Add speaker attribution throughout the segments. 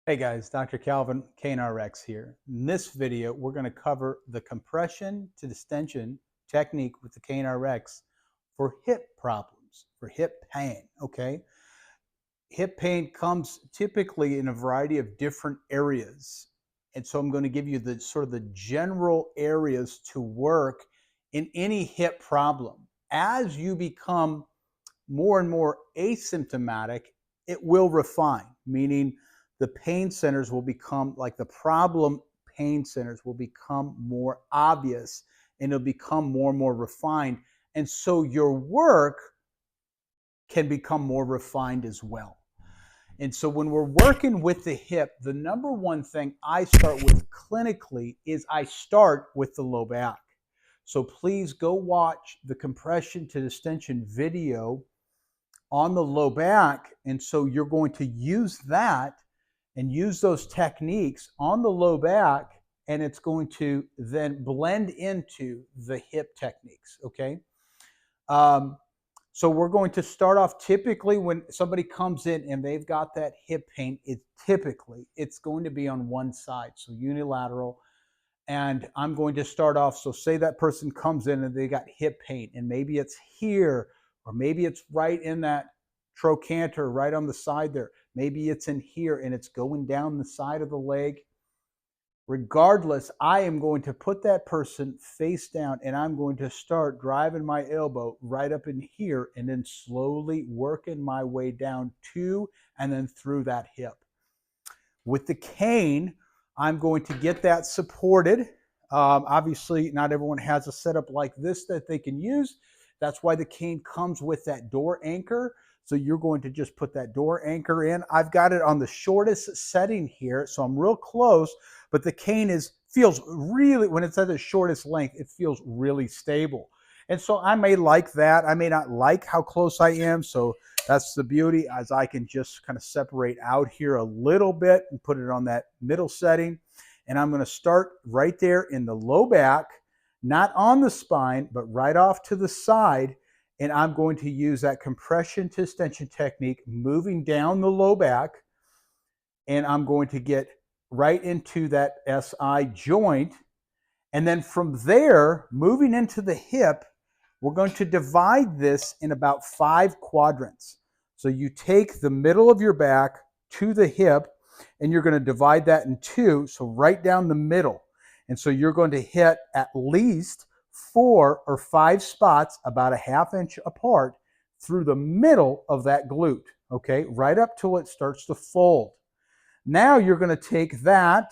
Speaker 1: Hey guys, Dr. Calvin, KNRX here. In this video, we're going to cover the compression to distension technique with the KNRX for hip problems, for hip pain, okay? Hip pain comes typically in a variety of different areas. And so I'm going to give you the sort of the general areas to work in any hip problem. As you become more and more asymptomatic, it will refine, meaning the pain centers will become like the problem pain centers will become more obvious and it'll become more and more refined. And so your work can become more refined as well. And so when we're working with the hip, the number one thing I start with clinically is I start with the low back. So please go watch the compression to distension video on the low back. And so you're going to use that and use those techniques on the low back, and it's going to then blend into the hip techniques, okay? So we're going to start off typically when somebody comes in and they've got that hip pain, it's going to be on one side, so unilateral. And I'm going to start off, so say that person comes in and they got hip pain, and maybe it's here, or maybe it's right in that trochanter, right on the side there. Maybe it's in here and it's going down the side of the leg. Regardless, I am going to put that person face down and I'm going to start driving my elbow right up in here and then slowly working my way down to and then through that hip. With the cane, I'm going to get that supported. Obviously, not everyone has a setup like this that they can use. That's why the cane comes with that door anchor. So you're going to just put that door anchor in. I've got it on the shortest setting here, so I'm real close, but the cane feels really, when it's at the shortest length, it feels really stable. And so I may like that. I may not like how close I am, so that's the beauty, as I can just kind of separate out here a little bit and put it on that middle setting. And I'm going to start right there in the low back, not on the spine, but right off to the side. And I'm going to use that compression to distension technique, moving down the low back. And I'm going to get right into that SI joint. And then from there, moving into the hip, we're going to divide this in about 5 quadrants. So you take the middle of your back to the hip, and you're going to divide that in 2, so right down the middle. And so you're going to hit at least 4 or 5 spots about a ½ inch apart through the middle of that glute, okay, right up till it starts to fold. Now you're going to take that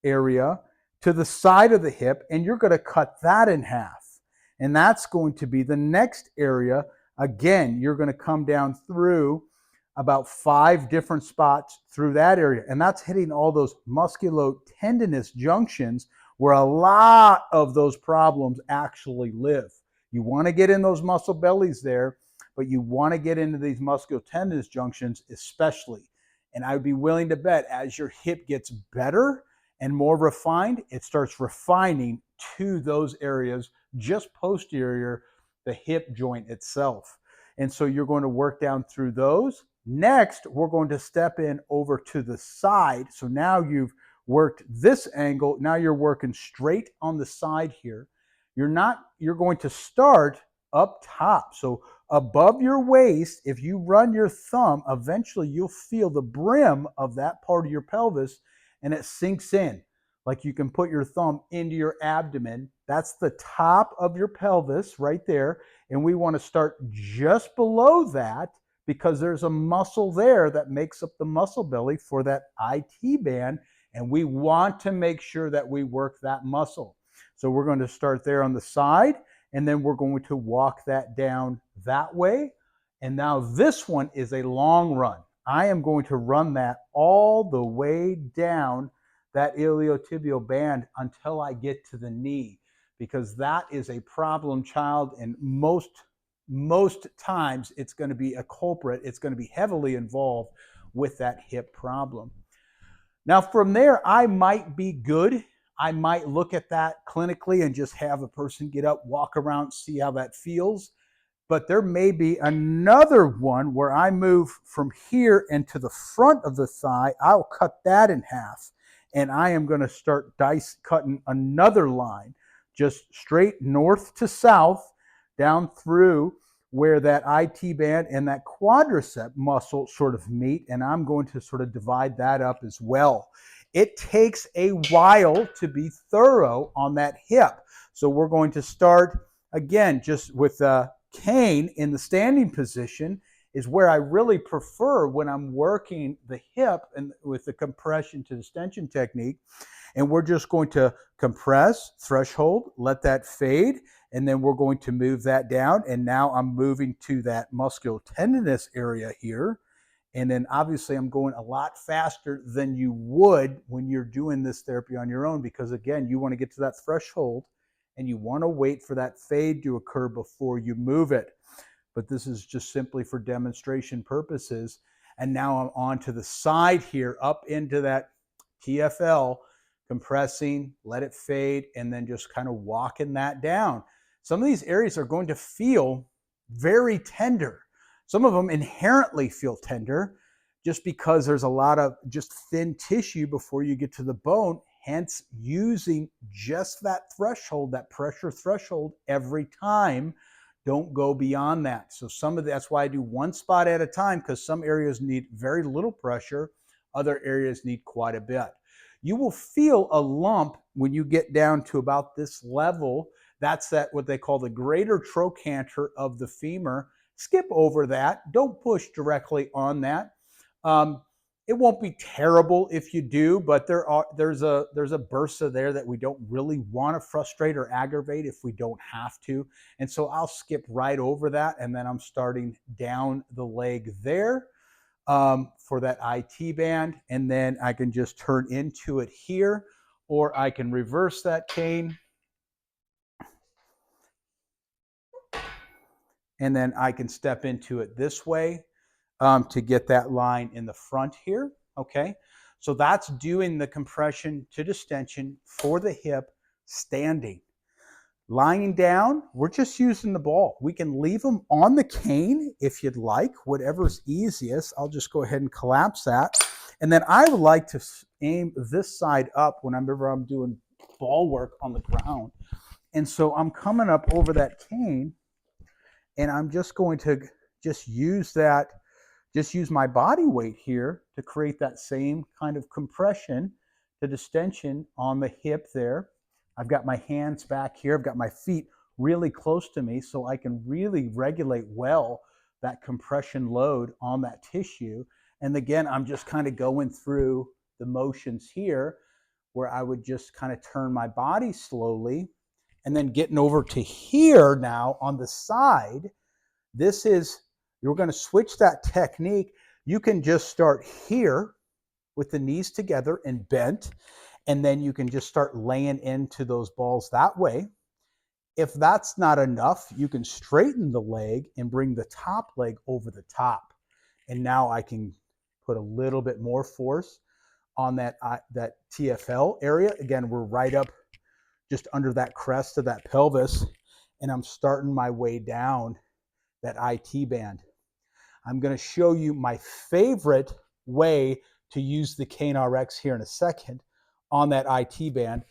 Speaker 1: area to the side of the hip, and you're going to cut that in half. And that's going to be the next area. Again, you're going to come down through about 5 different spots through that area. And that's hitting all those musculotendinous junctions where a lot of those problems actually live. You want to get in those muscle bellies there, but you want to get into these musculotendinous junctions especially. And I would be willing to bet as your hip gets better and more refined, it starts refining to those areas just posterior the hip joint itself. And so you're going to work down through those. Next, we're going to step in over to the side. So now you've worked this angle. Now you're working straight on the side here. You're going to start up top. So above your waist, if you run your thumb, eventually you'll feel the brim of that part of your pelvis, and it sinks in. Like you can put your thumb into your abdomen. That's the top of your pelvis right there. And we want to start just below that because there's a muscle there that makes up the muscle belly for that IT band. And we want to make sure that we work that muscle. So we're going to start there on the side, and then we're going to walk that down that way. And now this one is a long run. I am going to run that all the way down that iliotibial band until I get to the knee, because that is a problem child, and most times it's going to be a culprit. It's going to be heavily involved with that hip problem. Now from there, I might be good. I might look at that clinically and just have a person get up, walk around, see how that feels. But there may be another one where I move from here into the front of the thigh. I'll cut that in half. And I am going to start cutting another line, just straight north to south, down through where that IT band and that quadricep muscle sort of meet. And I'm going to sort of divide that up as well. It takes a while to be thorough on that hip. So we're going to start, again, just with cane in the standing position is where I really prefer when I'm working the hip and with the compression to distension technique. And we're just going to compress, threshold, let that fade, and then we're going to move that down. And now I'm moving to that musculotendinous area here. And then obviously I'm going a lot faster than you would when you're doing this therapy on your own, because again, you want to get to that threshold and you want to wait for that fade to occur before you move it. But this is just simply for demonstration purposes. And now I'm on to the side here, up into that TFL, compressing, let it fade, and then just kind of walking that down. Some of these areas are going to feel very tender. Some of them inherently feel tender just because there's a lot of just thin tissue before you get to the bone, hence using just that threshold, that pressure threshold every time. Don't go beyond that. So that's why I do one spot at a time, because some areas need very little pressure, other areas need quite a bit. You will feel a lump when you get down to about this level. That's what they call the greater trochanter of the femur. Skip over that. Don't push directly on that. It won't be terrible if you do, but there's a bursa there that we don't really want to frustrate or aggravate if we don't have to. And so I'll skip right over that, and then I'm starting down the leg there for that IT band, and then I can just turn into it here, or I can reverse that cane, and then I can step into it this way to get that line in the front here. Okay, so that's doing the compression to distension for the hip standing. Lying down, we're just using the ball. We can leave them on the cane if you'd like, whatever's easiest. I'll just go ahead and collapse that. And then I would like to aim this side up whenever I'm doing ball work on the ground. And so I'm coming up over that cane, and I'm just going to use my body weight here to create that same kind of compression to distension on the hip there. I've got my hands back here. I've got my feet really close to me so I can really regulate well that compression load on that tissue. And again, I'm just kind of going through the motions here where I would just kind of turn my body slowly, and then getting over to here now on the side. You're going to switch that technique. You can just start here with the knees together and bent, and then you can just start laying into those balls that way. If that's not enough, you can straighten the leg and bring the top leg over the top. And now I can put a little bit more force on that TFL area. Again, we're right up just under that crest of that pelvis, and I'm starting my way down that IT band. I'm going to show you my favorite way to use the Cane RX here in a second on that IT band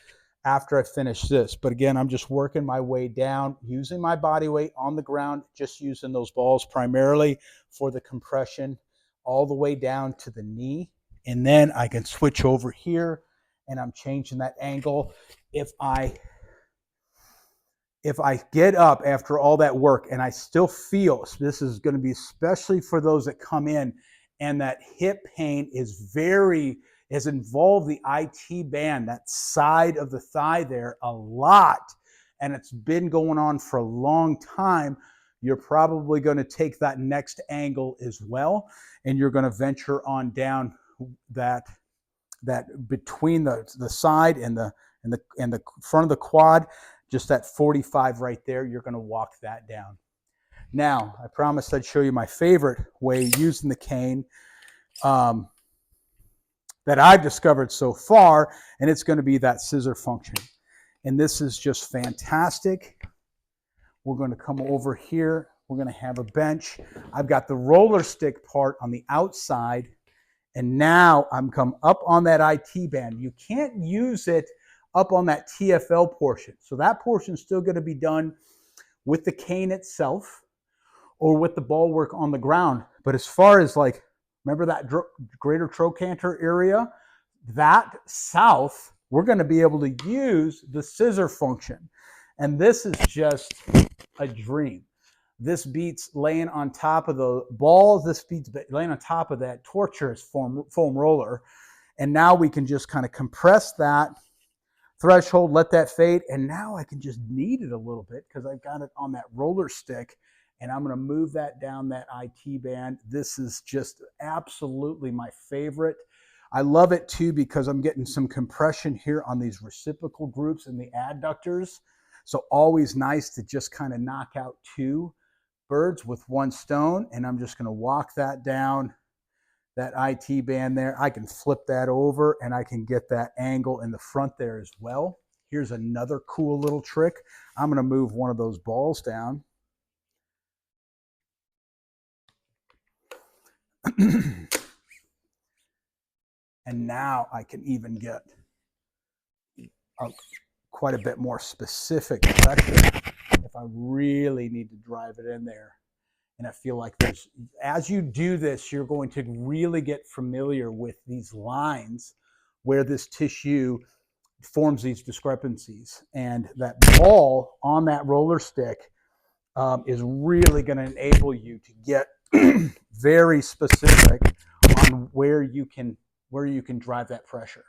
Speaker 1: after I finish this. But again, I'm just working my way down, using my body weight on the ground, just using those balls primarily for the compression all the way down to the knee. And then I can switch over here, and I'm changing that angle. If I get up after all that work and I still feel, so this is going to be especially for those that come in and that hip pain has involved the IT band, that side of the thigh there, a lot, and it's been going on for a long time, you're probably going to take that next angle as well, and you're going to venture on down that between the side and the front of the quad. Just that 45 right there, you're going to walk that down. Now, I promised I'd show you my favorite way using the cane that I've discovered so far, and it's going to be that scissor function. And this is just fantastic. We're going to come over here We're going to have a bench. I've got the roller stick part on the outside, and now I'm come up on that IT band. You can't use it up on that TFL portion. So that portion is still going to be done with the cane itself or with the ball work on the ground. But as far as like, remember that greater trochanter area? That south, we're going to be able to use the scissor function. And this is just a dream. This beats laying on top of the balls. This beats laying on top of that torturous foam roller. And now we can just kind of compress that threshold, let that fade. And now I can just knead it a little bit because I've got it on that roller stick. And I'm going to move that down that IT band. This is just absolutely my favorite. I love it too because I'm getting some compression here on these reciprocal groups and the adductors. So always nice to just kind of knock out two birds with one stone. And I'm just going to walk that down, that IT band there. I can flip that over and I can get that angle in the front there as well. Here's another cool little trick. I'm going to move one of those balls down. And now I can even get quite a bit more specific pressure if I really need to drive it in there. And I feel like there's, as you do this, you're going to really get familiar with these lines where this tissue forms these discrepancies. And that ball on that roller stick is really going to enable you to get very specific on where you can drive that pressure.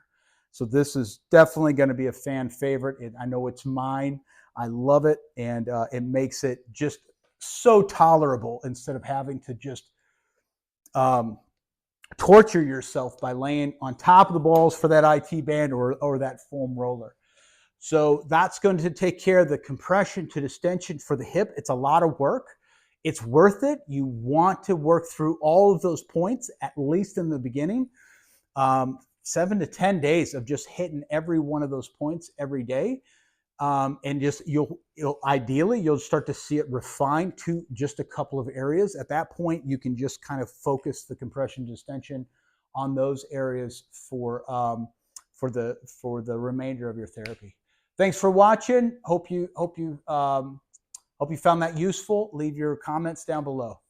Speaker 1: So this is definitely going to be a fan favorite. I know it's mine. I love it, and it makes it just so tolerable instead of having to just torture yourself by laying on top of the balls for that IT band or that foam roller. So that's going to take care of the compression to distension for the hip. It's a lot of work. It's worth it. You want to work through all of those points, at least in the beginning. 7 to 10 days of just hitting every one of those points every day. And just you'll ideally you'll start to see it refine to just a couple of areas. At that point, you can just kind of focus the compression distension on those areas for the remainder of your therapy. Thanks for watching. Hope you found that useful. Leave your comments down below.